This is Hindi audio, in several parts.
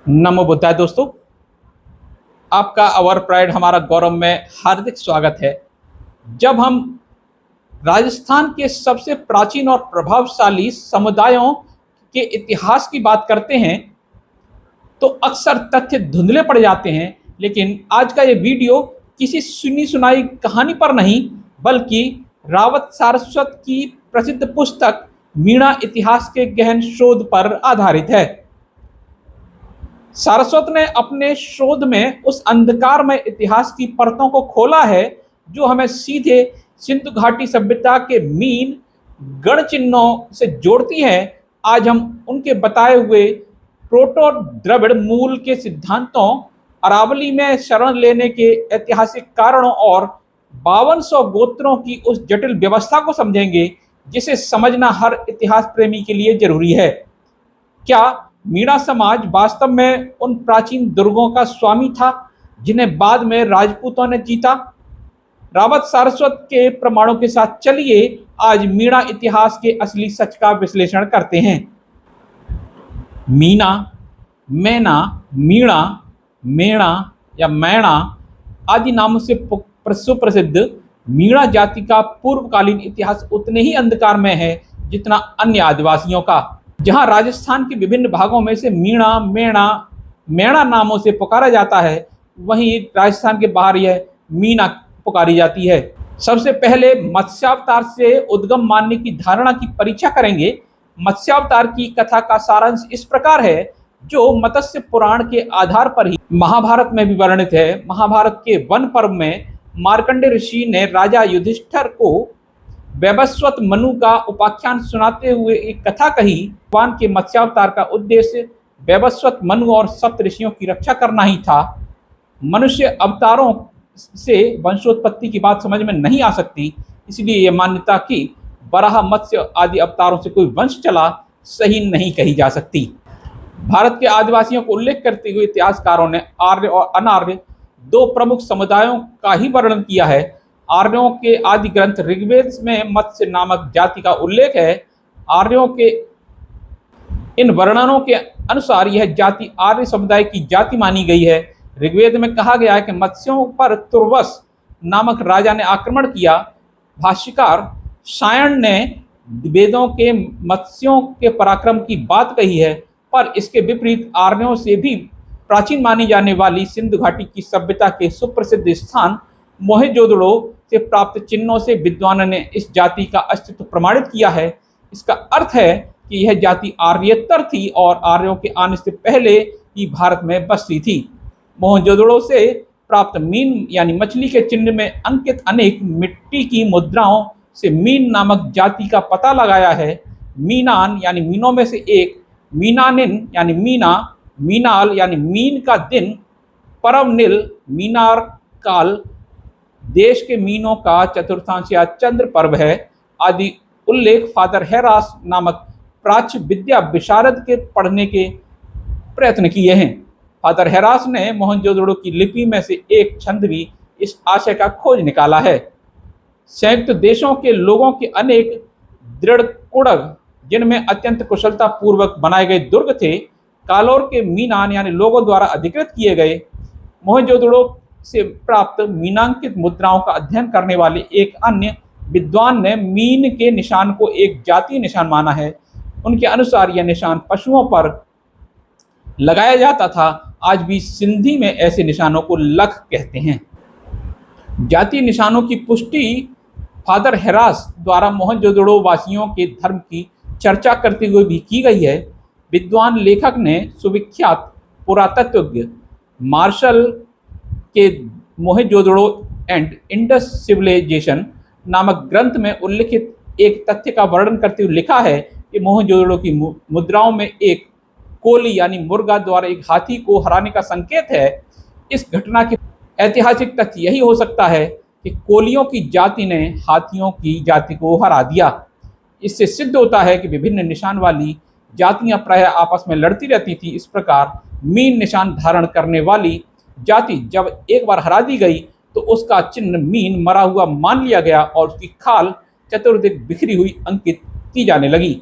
नमो बुद्धाय दोस्तों, आपका अवर प्राइड हमारा गौरव में हार्दिक स्वागत है। जब हम राजस्थान के सबसे प्राचीन और प्रभावशाली समुदायों के इतिहास की बात करते हैं तो अक्सर तथ्य धुंधले पड़ जाते हैं। लेकिन आज का ये वीडियो किसी सुनी सुनाई कहानी पर नहीं बल्कि रावत सारस्वत की प्रसिद्ध पुस्तक मीणा इतिहास के गहन शोध पर आधारित है। सारस्वत ने अपने शोध में उस अंधकारमय इतिहास की परतों को खोला है जो हमें सीधे सिंधु घाटी सभ्यता के मीन गण चिन्हों से जोड़ती है। आज हम उनके बताए हुए प्रोटो द्रविड़ मूल के सिद्धांतों, अरावली में शरण लेने के ऐतिहासिक कारणों और 5200 गोत्रों की उस जटिल व्यवस्था को समझेंगे जिसे समझना हर इतिहास प्रेमी के लिए जरूरी है। क्या मीणा समाज वास्तव में उन प्राचीन दुर्गों का स्वामी था जिन्हें बाद में राजपूतों ने जीता? रावत सारस्वत के प्रमाणों के साथ चलिए आज मीणा इतिहास के असली सच का विश्लेषण करते हैं। मीना, मैना, मीणा, मेणा या मैणा आदि नामों से सुप्रसिद्ध मीणा जाति का पूर्वकालीन इतिहास उतने ही अंधकार में है जितना अन्य आदिवासियों का। जहां राजस्थान के विभिन्न भागों में से मीणा, मेणा, मेणा नामों से पुकारा जाता है, वहीं राजस्थान के बाहर यह मीना पुकारी जाती है। सबसे पहले मत्स्यावतार से उद्गम मानने की धारणा की परीक्षा करेंगे। मत्स्यावतार की कथा का सारांश इस प्रकार है, जो मत्स्य पुराण के आधार पर ही महाभारत में भी वर्णित है। महाभारत के वन पर्व में मार्कंडेय ऋषि ने राजा युधिष्ठिर को वैवस्वत मनु का उपाख्यान सुनाते हुए एक कथा कही। भगवान के मत्स्यावतार का उद्देश्य वैवस्वत मनु और सप्त ऋषियों की रक्षा करना ही था। मनुष्य अवतारों से वंशोत्पत्ति की बात समझ में नहीं आ सकती, इसलिए यह मान्यता कि वराह, मत्स्य आदि अवतारों से कोई वंश चला सही नहीं कही जा सकती। भारत के आदिवासियों को उल्लेख करते हुए इतिहासकारों ने आर्य और अनार्य दो प्रमुख समुदायों का ही वर्णन किया है। आर्यों के आदि ग्रंथ ऋग्वेद में मत्स्य नामक जाति का उल्लेख है। आर्यों के इन वर्णनों के अनुसार यह जाति आर्य समुदाय की जाति मानी गई है। ऋग्वेद में कहा गया है कि मत्स्यों पर तुर्वस नामक राजा ने आक्रमण किया। भाष्यकार सायण ने वेदों के मत्स्यों के पराक्रम की बात कही है, पर इसके विपरीत आर्यों से भी प्राचीन मानी जाने वाली सिंधु घाटी की सभ्यता के सुप्रसिद्ध स्थान मोहेंजोदड़ो से प्राप्त चिन्हों से विद्वानों ने इस जाति का अस्तित्व प्रमाणित किया है। इसका अर्थ है कि यह जाति आर्येतर थी और आर्यों के आने से पहले ही भारत में बसती थी। मोहेंजोदड़ो से प्राप्त मीन यानी मछली के चिन्ह में अंकित अनेक मिट्टी की मुद्राओं से मीन नामक जाति का पता लगाया है। मीनान यानी मीनों में से एक, मीनानिन यानी मीना, मीनाल यानी मीन का दिन, परवनिल मीनार काल देश के मीनों का चतुर्थांश या चंद्र पर्व है आदि उल्लेख फादर हेरास नामक प्राच्य विद्या विशारद के पढ़ने के प्रयत्न किए हैं। फादर हेरास ने मोहनजोदड़ो की लिपि में से एक छंद भी इस आशय का खोज निकाला है। संयुक्त देशों के लोगों के अनेक दृढ़ कुड़ग, जिनमें अत्यंत कुशलता पूर्वक बनाए गए दुर्ग थे, कालोर के मीनान यानी लोगों द्वारा अधिकृत किए गए। मोहनजोदड़ो से प्राप्त मीनांकित मुद्राओं का अध्ययन करने वाले एक अन्य विद्वान ने मीन के निशान को एक जातीय निशान माना है। उनके अनुसार यह निशान पशुओं पर लगाया जाता था। आज भी सिंधी में ऐसे निशानों को लख कहते हैं। जातीय निशानों की पुष्टि फादर हेरास द्वारा मोहनजोदड़ो वासियों के धर्म की चर्चा करते हुए भी की गई है। विद्वान लेखक ने सुविख्यात पुरातत्वज्ञ मार्शल के मोहेंजोदड़ो एंड इंडस सिविलाइजेशन नामक ग्रंथ में उल्लिखित एक तथ्य का वर्णन करते हुए लिखा है कि मोहेंजोदड़ो की मुद्राओं में एक कोली यानी मुर्गा द्वारा एक हाथी को हराने का संकेत है। इस घटना के ऐतिहासिक तथ्य यही हो सकता है कि कोलियों की जाति ने हाथियों की जाति को हरा दिया। इससे सिद्ध होता है कि विभिन्न निशान वाली जातियां प्रायः आपस में लड़ती रहती थी। इस प्रकार मीन निशान धारण करने वाली जाति जब एक बार हरा दी गई तो उसका चिन्ह मीन मरा हुआ मान लिया गया और उसकी खाल चतुर्दिक बिखरी हुई अंकित की जाने लगी।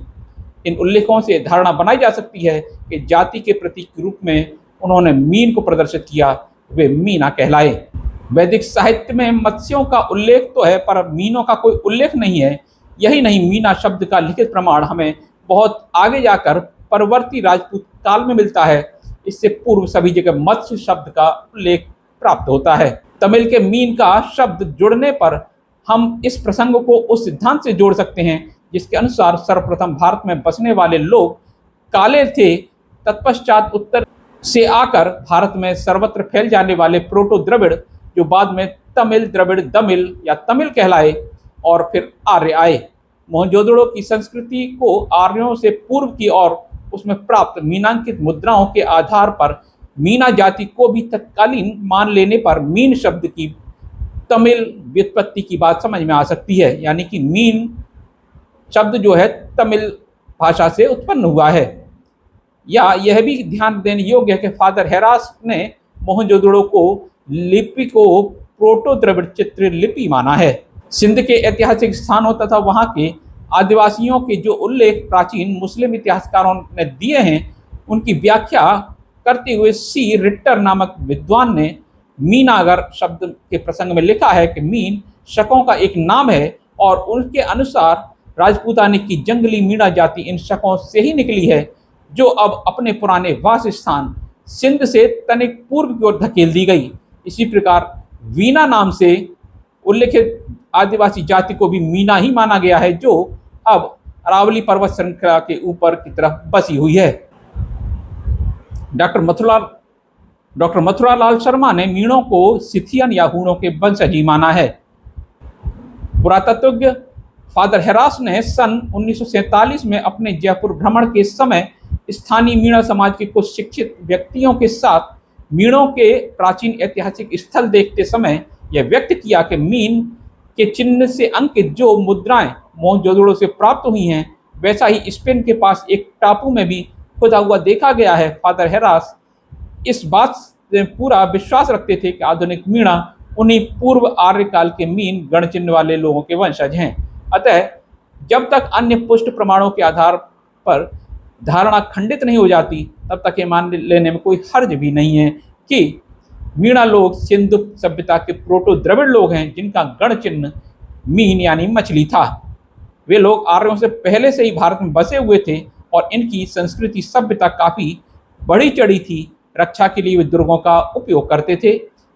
इन उल्लेखों से धारणा बनाई जा सकती है कि जाति के प्रतीक के रूप में उन्होंने मीन को प्रदर्शित किया, वे मीना कहलाए। वैदिक साहित्य में मत्स्यों का उल्लेख तो है, पर मीनों का कोई उल्लेख नहीं है। यही नहीं, मीना शब्द का लिखित प्रमाण हमें बहुत आगे जाकर परवर्ती राजपूत काल में मिलता है। इससे पूर्व सभी जगह मत्स्य शब्द का उल्लेख प्राप्त होता है। तमिल के मीन का शब्द जुड़ने पर हम इस प्रसंग को उस सिद्धांत से जोड़ सकते हैं जिसके अनुसार सर्वप्रथम भारत में बसने वाले लोग काले थे। तत्पश्चात उत्तर से आकर भारत में सर्वत्र फैल जाने वाले प्रोटो द्रविड़, जो बाद में तमिल, द्रविड़, दमिल या तमिल कहलाए, और फिर आर्य आए। मोहनजोदड़ो की संस्कृति को आर्यों से पूर्व की और उसमें प्राप्त मीनांकित मुद्राओं के आधार पर मीना जाति को भी तत्कालीन मान लेने पर मीन शब्द की तमिल व्युत्पत्ति की बात समझ में आ सकती है। यानी कि मीन शब्द जो है तमिल भाषा से उत्पन्न हुआ है। या यह भी ध्यान देने योग्य है कि फादर हेरास ने मोहनजोदड़ो को लिपि को प्रोटो द्रविड़ चित्र लिपि माना है। सिंध के ऐतिहासिक स्थानों तथा वहां के आदिवासियों के जो उल्लेख प्राचीन मुस्लिम इतिहासकारों ने दिए हैं, उनकी व्याख्या करते हुए सी रिट्टर नामक विद्वान ने मीनागर शब्द के प्रसंग में लिखा है कि मीन शकों का एक नाम है और उनके अनुसार राजपूताने की जंगली मीणा जाति इन शकों से ही निकली है, जो अब अपने पुराने वास स्थान सिंध से तनिक पूर्व की ओर धकेल दी गई। इसी प्रकार वीना नाम से उल्लेखित आदिवासी जाति को भी मीना ही माना गया है, जो अब अरावली पर्वत श्रृंखला के ऊपर की तरफ बसी हुई है। डॉक्टर मथुरालाल शर्मा ने मीणों को सिथियन या हूणों के वंशज ही माना है। पुरातत्वज्ञ फादर हेरास ने सन 1947 में अपने जयपुर भ्रमण के समय स्थानीय मीणा समाज के कुछ शिक्षित व्यक्तियों के साथ मीणों के प्राचीन ऐतिहासिक स्थल देखते समय यह व्यक्त किया कि मीन के चिन्ह से अंकित जो मुद्राएं मोहनजोदड़ो से प्राप्त हुई हैं, वैसा ही स्पेन के पास एक टापू में भी खुदा हुआ देखा गया है। फादर हेरास इस बात से पूरा विश्वास रखते थे कि आधुनिक मीणा उन्हीं पूर्व आर्य काल के मीन गण चिन्ह वाले लोगों के वंशज हैं। अतः जब तक अन्य पुष्ट प्रमाणों के आधार पर धारणा खंडित नहीं हो जाती, तब तक ये मान लेने में कोई हर्ज भी नहीं है कि मीणा लोग सिंधु सभ्यता के प्रोटो द्रविड़ लोग हैं, जिनका गण चिन्ह मीन यानी मछली था। वे लोग आर्यों से पहले से ही भारत में बसे हुए थे और इनकी संस्कृति सभ्यता काफ़ी बढ़ी चढ़ी थी। रक्षा के लिए वे दुर्गों का उपयोग करते थे।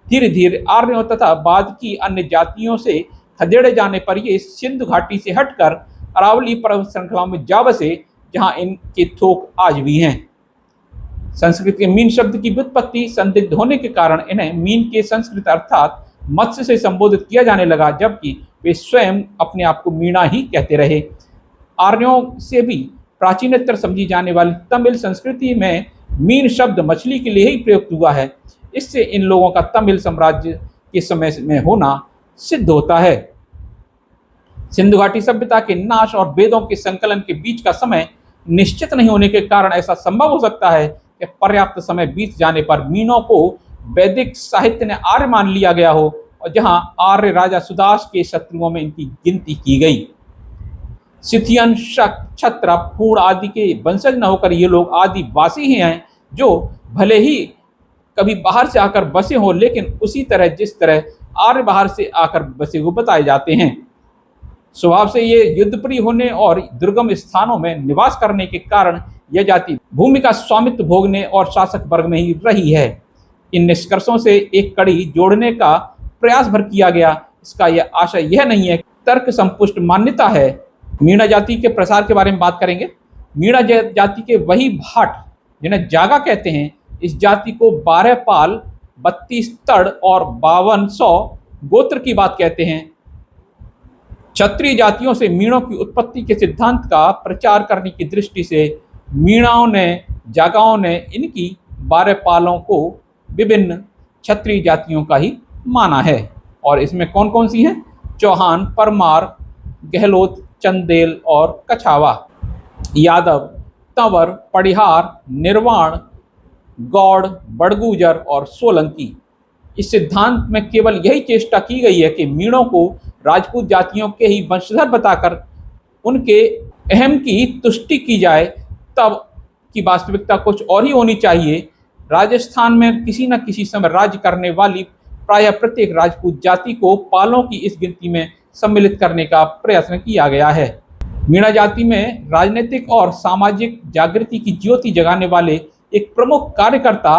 धीरे धीरे आर्यों तथा बाद की अन्य जातियों से खदेड़े जाने पर ये सिंधु घाटी से हटकर अरावली पर्वत श्रृंखलाओं में जा बसे, जहाँ इनके थोक आज भी हैं। संस्कृत के मीन शब्द की व्युत्पत्ति संदिग्ध होने के कारण इन्हें मीन के संस्कृत अर्थात मत्स्य से संबोधित किया जाने लगा, जबकि वे स्वयं अपने आप को मीणा ही कहते रहे। आर्यों से भी प्राचीनतर समझी जाने वाली तमिल संस्कृति में मीन शब्द मछली के लिए ही प्रयुक्त हुआ है। इससे इन लोगों का तमिल साम्राज्य के समय में होना सिद्ध होता है। सिंधु घाटी सभ्यता के नाश और वेदों के संकलन के बीच का समय निश्चित नहीं होने के कारण ऐसा संभव हो सकता है कि पर्याप्त समय बीत जाने पर मीनों को वैदिक साहित्य ने आर्य मान लिया गया हो, और जहां आर्य राजा सुदास के शत्रुओं में इनकी गिनती की गई। सिथियन, शक, क्षत्रप, हूण आदि के वंशज न होकर ये लोग आदिवासी ही हैं, जो भले ही कभी बाहर से आकर बसे हों, लेकिन उसी तरह जिस तरह आर्य बाहर से आकर बसे हुए बताए जाते हैं। स्वभाव से ये युद्धप्रिय होने और दुर्गम स्थानों में निवास करने के कारण यह जाति भूमि का स्वामित्व भोगने और शासक वर्ग में ही रही है। इन निष्कर्षों से एक कड़ी जोड़ने का प्रयास भर किया गया। इसका यह आशय यह नहीं है, तर्क संपुष्ट मान्यता है। मीणा जाति के प्रसार के बारे में बात करेंगे। मीणा जाति के वही भाट जिन्हें जागा कहते हैं, इस जाति को 12 पाल, 32 तड़ और 5200 गोत्र की बात कहते हैं। क्षत्रिय जातियों से मीणों की उत्पत्ति के सिद्धांत का प्रचार करने की दृष्टि से मीणाओं ने, जागाओं ने इनकी 12 पालों को विभिन्न क्षत्रिय जातियों का ही माना है। और इसमें कौन कौन सी हैं? चौहान, परमार, गहलोत, चंदेल और कछावा, यादव, तंवर, पड़िहार, निर्वाण, गौड़, बड़गुजर और सोलंकी। इस सिद्धांत में केवल यही चेष्टा की गई है कि मीणों को राजपूत जातियों के ही वंशधर बताकर उनके अहम की तुष्टि की जाए। तब की वास्तविकता कुछ और ही होनी चाहिए। राजस्थान में किसी न किसी समय राज्य करने वाली प्रायः प्रत्येक राजपूत जाति को पालों की इस गिनती में सम्मिलित करने का प्रयत्न किया गया है। मीणा जाति में राजनीतिक और सामाजिक जागृति की ज्योति जगाने वाले एक प्रमुख कार्यकर्ता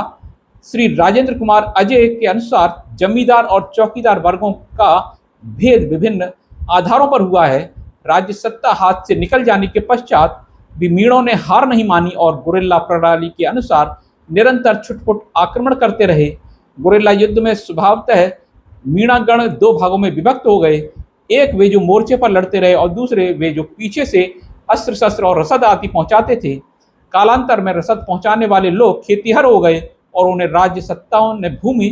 श्री राजेंद्र कुमार अजय के अनुसार जमींदार और चौकीदार वर्गों का भेद विभिन्न आधारों पर हुआ है। राज्य सत्ता हाथ से निकल जाने के पश्चात भी मीणों ने हार नहीं मानी और गुरिल्ला प्रणाली के अनुसार निरंतर छुटपुट आक्रमण करते रहे। गुरिल्ला युद्ध में स्वभावतः मीणागण दो भागों में विभक्त हो गए, एक वे जो मोर्चे पर लड़ते रहे और दूसरे वे जो पीछे से अस्त्र शस्त्र और रसद आदि पहुंचाते थे। कालांतर में रसद पहुंचाने वाले लोग खेतीहर हो गए और उन्हें राज्य सत्ताओं ने भूमि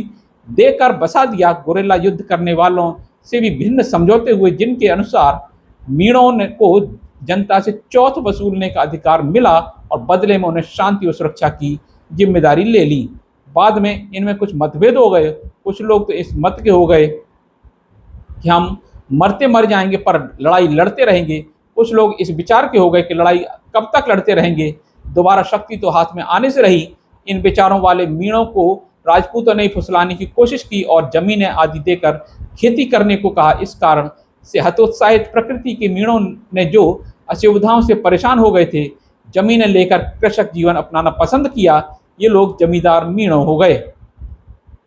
देकर बसा दिया। गुरिल्ला युद्ध करने वालों से भी भिन्न समझौते हुए, जिनके अनुसार मीणों को जनता से चौथ वसूलने का अधिकार मिला और बदले में उन्हें शांति और सुरक्षा की जिम्मेदारी ले ली। बाद में इनमें कुछ मतभेद हो गए। कुछ लोग तो इस मत के हो गए कि हम मरते मर जाएंगे पर लड़ाई लड़ते रहेंगे। कुछ लोग इस विचार के हो गए कि लड़ाई कब तक लड़ते रहेंगे, दोबारा शक्ति तो हाथ में आने से रही। इन विचारों वाले मीणों को राजपूतों ने फुसलाने की कोशिश की और जमीनें आदि देकर खेती करने को कहा। इस कारण से हतोत्साहित प्रकृति के मीणों ने जो असुविधाओं से परेशान हो गए थे, जमीनें लेकर कृषक जीवन अपनाना पसंद किया। ये लोग जमींदार मीणों हो गए।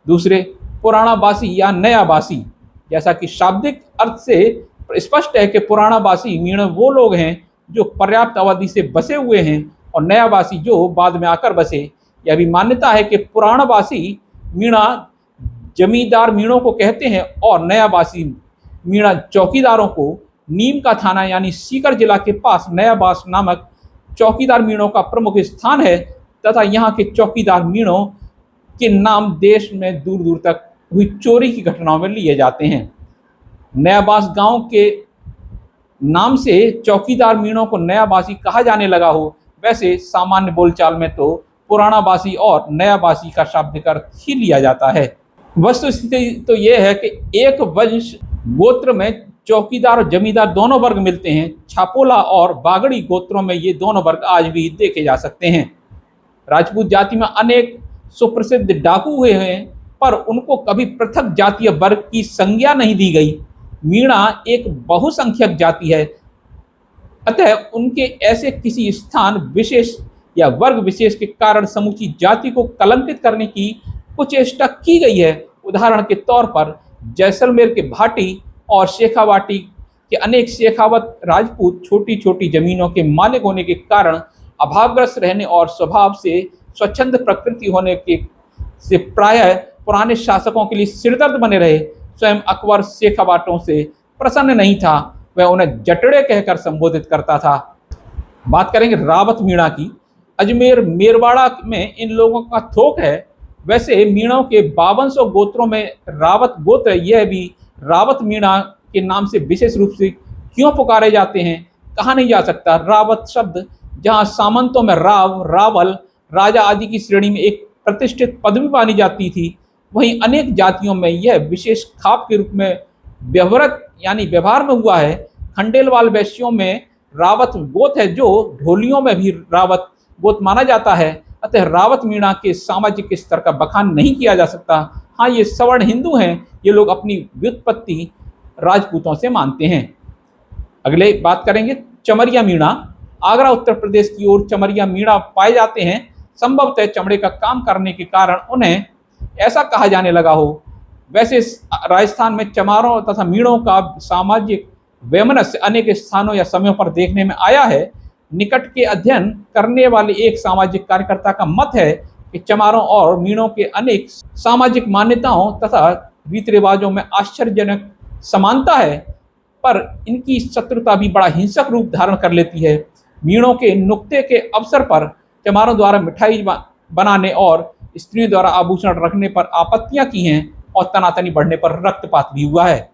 दूसरे पुराणावासी या नयावासी, जैसा कि शाब्दिक अर्थ से स्पष्ट है कि पुराणावासी मीणों वो लोग हैं जो पर्याप्त अवधि से बसे हुए हैं और नयावासी जो बाद में आकर बसे। यह भी मान्यता है कि पुराणवासी मीणा जमींदार मीणों को कहते हैं और नयावासी मीणा चौकीदारों को। नीम का थाना यानी सीकर जिला के पास नयाबास नामक चौकीदार मीणों का प्रमुख स्थान है तथा यहाँ के चौकीदार मीणों के नाम देश में दूर दूर तक हुई चोरी की घटनाओं में लिए जाते हैं। नयाबास गांव के नाम से चौकीदार मीणों को नयाबासी कहा जाने लगा हो। वैसे सामान्य बोलचाल में तो पुराणावासी और नयाबासी का शाब्दिक अर्थ ही लिया जाता है। वस्तुस्थिति तो यह है कि एक वंश गोत्र में चौकीदार और जमींदार दोनों वर्ग मिलते हैं। छापोला और बागड़ी गोत्रों में ये दोनों वर्ग आज भी देखे जा सकते हैं। राजपूत जाति में अनेक सुप्रसिद्ध डाकू हुए हैं पर उनको कभी पृथक जातीय वर्ग की संज्ञा नहीं दी गई। मीणा एक बहुसंख्यक जाति है, अतः उनके ऐसे किसी स्थान विशेष या वर्ग विशेष के कारण समूची जाति को कलंकित करने की कुचेष्टा की गई है। उदाहरण के तौर पर जैसलमेर के भाटी और शेखावाटी के अनेक शेखावत राजपूत छोटी छोटी जमीनों के मालिक होने के कारण अभावग्रस्त रहने और स्वभाव से स्वच्छंद प्रकृति होने के से प्रायः पुराने शासकों के लिए सिरदर्द बने रहे। स्वयं अकबर शेखावाटों से प्रसन्न नहीं था, वह उन्हें जटड़े कहकर संबोधित करता था। बात करेंगे रावत मीणा की। अजमेर मेरवाड़ा में इन लोगों का थोक है। वैसे मीणों के 5200 गोत्रों में रावत गोत्र यह भी रावत मीणा के नाम से विशेष रूप से क्यों पुकारे जाते हैं कहा नहीं जा सकता। रावत शब्द जहाँ सामंतों में राव, रावल, राजा आदि की श्रेणी में एक प्रतिष्ठित पदवी मानी जाती थी, वहीं अनेक जातियों में यह विशेष खाप के रूप में व्यवहार में हुआ है। खंडेलवाल वैश्यों में रावत गोत है जो ढोलियों में भी रावत गोत माना जाता है। अतः रावत मीणा के सामाजिक स्तर का बखान नहीं किया जा सकता। हाँ, ये सवर्ण हिंदू हैं, ये लोग अपनी व्युत्पत्ति राजपूतों से मानते हैं। अगले बात करेंगे चमरिया मीणा। आगरा उत्तर प्रदेश की ओर चमरिया मीणा पाए जाते हैं। संभवतः चमड़े का काम करने के कारण उन्हें ऐसा कहा जाने लगा हो। वैसे राजस्थान में चमारों तथा मीणों का सामाजिक वैमनस्य अनेक स्थानों या समयों पर देखने में आया है। निकट के अध्ययन करने वाले एक सामाजिक कार्यकर्ता का मत है कि चमारों और मीणों के अनेक सामाजिक मान्यताओं तथा रीति रिवाजों में आश्चर्यजनक समानता है, पर इनकी शत्रुता भी बड़ा हिंसक रूप धारण कर लेती है। मीणों के नुक्ते के अवसर पर चमारों द्वारा मिठाई बनाने और स्त्रियों द्वारा आभूषण रखने पर आपत्तियां की हैं और तनातनी बढ़ने पर रक्तपात भी हुआ है।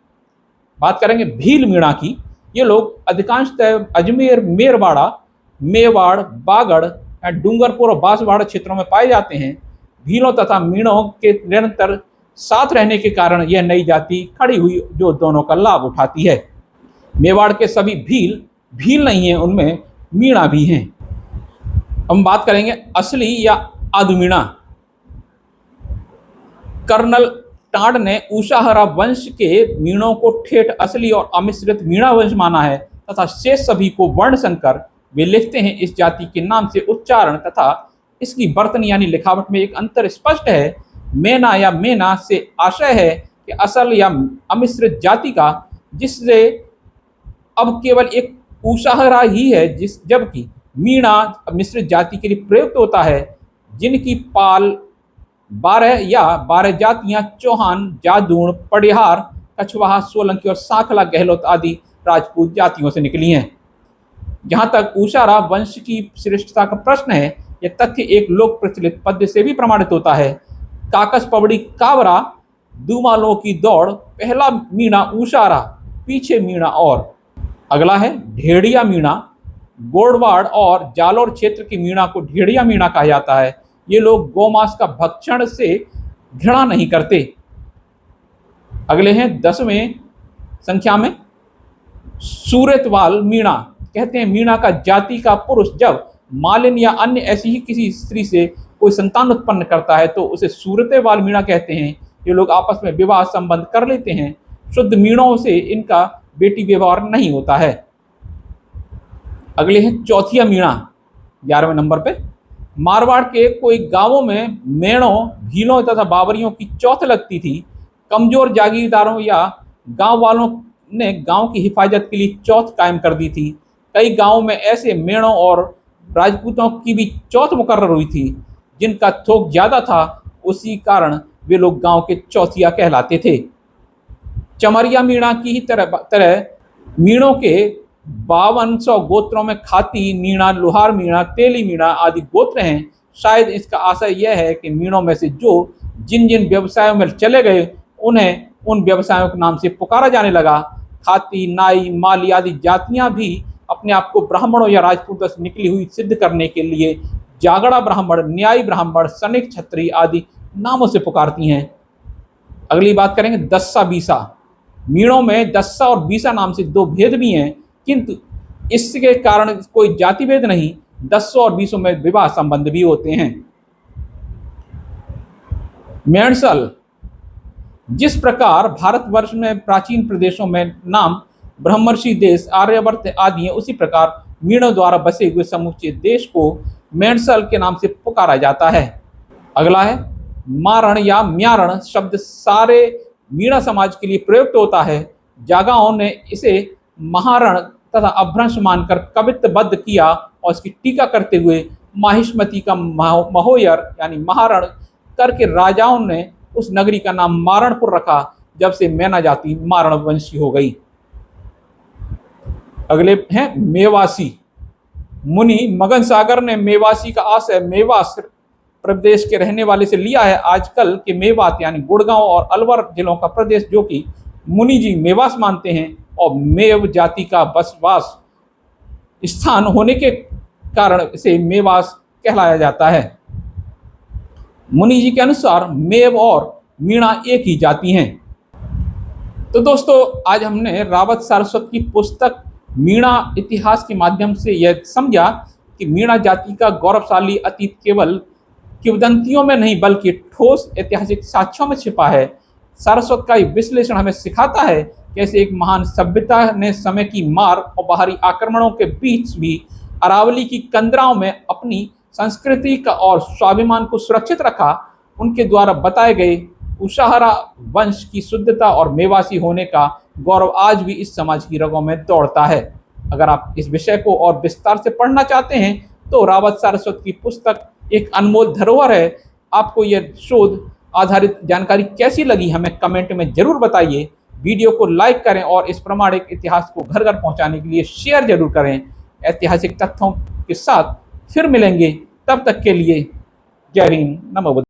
बात करेंगे भील मीणा की। ये लोग अधिकांशतः अजमेर, मेरवाड़ा, मेवाड़, बागड़, डूंगरपुर और बांसवाड़ा क्षेत्रों में पाए जाते हैं। भीलों तथा मीणों के निरंतर साथ रहने के कारण यह नई जाति खड़ी हुई जो दोनों का लाभ उठाती है। मेवाड़ के सभी भील नहीं हैं, उनमें मीणा भी हैं। हम बात करेंगे असली या आदुमीणा। कर्नल टांड ने उषाहरा वंश के मीणों को ठेठ असली और अमिश्रित मीणा वंश माना है तथा शेष सभी को वर्ण संकर। वे लिखते हैं इस जाति के नाम से उच्चारण तथा इसकी बर्तन यानी लिखावट में एक अंतर स्पष्ट है। मेना या मेना से आशय है कि असल या अमिश्रित जाति का, जिससे अब केवल एक उषाहरा ही है, जबकि मीणा मिश्रित जाति के लिए प्रयुक्त होता है, जिनकी पाल 12 या 12 जातियां चौहान, जादूण, पडिहार, कछवाहा, सोलंकी और सांखला, गहलोत आदि राजपूत जातियों से निकली हैं। जहां तक उषाहरा वंश की श्रेष्ठता का प्रश्न है, यह तथ्य एक लोक प्रचलित पद्य से भी प्रमाणित होता है। काकस पबड़ी कावरा, दुमालों की दौड़, पहला मीणा उषाहरा, पीछे मीणा और। अगला है ढेड़िया मीणा। गोड़वाड़ और जालोर क्षेत्र की मीणा को ढेड़िया मीणा कहा जाता है। ये लोग गौमांस का भक्षण से घृणा नहीं करते। अगले हैं 10वें संख्या में सूरतवाल मीणा। कहते हैं मीणा का जाति का पुरुष जब मालिन या अन्य ऐसी ही किसी स्त्री से कोई संतान उत्पन्न करता है तो उसे सूरतवाल मीणा कहते हैं। ये लोग आपस में विवाह संबंध कर लेते हैं। शुद्ध मीणों से इनका बेटी व्यवहार नहीं होता है। अगले हैं चौथिया मीणा 11वें नंबर पे। मारवाड़ के कोई गांवों में मेणों, भीलों तथा बावरियों की चौथ लगती थी। कमजोर जागीरदारों या गांव वालों ने गांव की हिफाजत के लिए चौथ कायम कर दी थी। कई गांवों में ऐसे मेणों और राजपूतों की भी चौथ मुकर्रर हुई थी। जिनका थोक ज्यादा था, उसी कारण वे लोग गांव के चौथिया कहलाते थे। चमरिया मीणा की ही तरह मीणों के 5200 गोत्रों में खाती मीणा, लोहार मीणा, तेली मीणा आदि गोत्र हैं। शायद इसका आशय यह है कि मीणों में से जो जिन जिन व्यवसायों में चले गए उन्हें उन व्यवसायों के नाम से पुकारा जाने लगा। खाती, नाई, माली आदि जातियां भी अपने आप को ब्राह्मणों या राजपूतों से निकली हुई सिद्ध करने के लिए जागड़ा ब्राह्मण, न्यायी ब्राह्मण, सनिक, छत्री आदि नामों से पुकारती हैं। अगली बात करेंगे दस्सा बीसा। मीणों में दस्सा और बीसा नाम से दो भेद भी हैं, किंतु इसके कारण कोई जाति भेद नहीं। दस्सों और बीसों में विवाह संबंध भी होते हैं। मेणसल। जिस प्रकार भारतवर्ष में प्राचीन प्रदेशों में नाम ब्रह्मर्षि देश, आर्यवर्त आदि हैं, उसी प्रकार मीणों द्वारा बसे हुए समूचे देश को मेणसल के नाम से पुकारा जाता है। अगला है मारण या म्यारण। शब्द सारे मीणा समाज के लिए प्रयुक्त होता है। जागाओं ने इसे महारण तथा अभ्रंश मानकर कवित्वबद्ध किया और इसकी टीका करते हुए माहिष्मती का महोयर यानी महारण करके राजाओं ने उस नगरी का नाम मारणपुर रखा, जब से मैना जाति मारण वंशी हो गई। अगले हैं मेवासी। मुनि मगन सागर ने मेवासी का आशय मेवास प्रदेश के रहने वाले से लिया है। आजकल के मेवात यानी गुड़गांव और अलवर जिलों का प्रदेश, जो कि मुनि जी मेवास मानते हैं और मेव जाति का बसवास स्थान होने के कारण इसे मेवास कहलाया जाता है। मुनि जी के अनुसार मेव और मीणा एक ही जाति हैं। तो दोस्तों, आज हमने रावत सारस्वत की पुस्तक मीणा इतिहास के माध्यम से यह समझा कि मीणा जाति का गौरवशाली अतीत केवल किंवदंतियों में नहीं बल्कि ठोस ऐतिहासिक साक्ष्यों में छिपा है। सारस्वत का विश्लेषण हमें सिखाता है कैसे एक महान सभ्यता ने समय की मार और बाहरी आक्रमणों के बीच भी अरावली की कंदराओं में अपनी संस्कृति का और स्वाभिमान को सुरक्षित रखा। उनके द्वारा बताए गए उषाहरा वंश की शुद्धता और मेवासी होने का गौरव आज भी इस समाज की रगों में दौड़ता है। अगर आप इस विषय को और विस्तार से पढ़ना चाहते हैं तो रावत सारस्वत की पुस्तक एक अनमोल धरोहर है। आपको यह शोध आधारित जानकारी कैसी लगी हमें कमेंट में जरूर बताइए। वीडियो को लाइक करें और इस प्रमाणिक इतिहास को घर घर पहुंचाने के लिए शेयर जरूर करें। ऐतिहासिक तथ्यों के साथ फिर मिलेंगे, तब तक के लिए जय हिंद, नमो बुद्धाय।